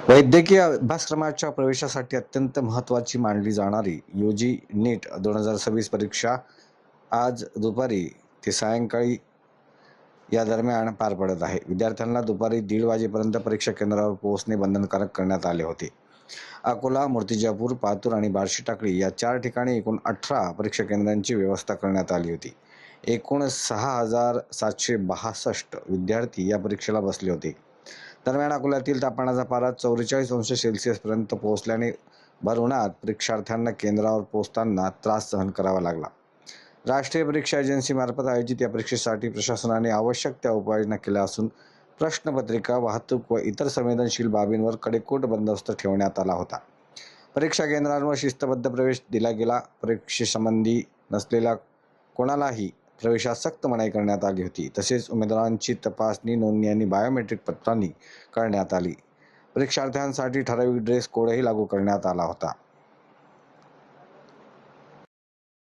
वैद्यकीय अभ्यासक्रमाच्या प्रवेशासाठी अत्यंत महत्त्वाची मानली जाणारी यूजी नीट 2026 परीक्षा आज दुपारी ते सायंकाळी या दरम्यान पार पडत आहे. विद्यार्थ्यांना दुपारी 1:30 वाजेपर्यंत परीक्षा केंद्रावर पोहोचणे बंधनकारक करण्यात आले होते. अकोला, मूर्तिजापूर, पातूर आणि बार्शी टाकळी या 4 ठिकाणी एकूण 18 परीक्षा केंद्रांची व्यवस्था करण्यात आली होती. एकूण 6,762 विद्यार्थी या परीक्षेला बसले होते. दरम्यान अकोल्यातील तापमानाचा पारा 44 अंश पर्यंत पोहोचल्याने भर उन्हात परीक्षार्थ्यांना केंद्रावर पोहोचताना त्रास सहन करावा लागला. राष्ट्रीय परीक्षा एजन्सीमार्फत आयोजित या परीक्षेसाठी प्रशासनाने आवश्यक त्या उपाययोजना केल्या असून प्रश्नपत्रिका, वाहतूक व इतर संवेदनशील बाबींवर कडेकोट बंदोबस्त ठेवण्यात आला होता. परीक्षा केंद्रांवर शिस्तबद्ध प्रवेश दिला गेला. परीक्षेसंबंधी नसलेल्या कोणालाही प्रवेशास सक्त मनाई करण्यात आली होती. तसेच उमेदवारांची तपासणी, नोंदणी आणि बायोमेट्रिक पडताळणी करण्यात आली. परीक्षार्थ्यांसाठी ठराविक ड्रेस कोडही लागू करण्यात आला होता.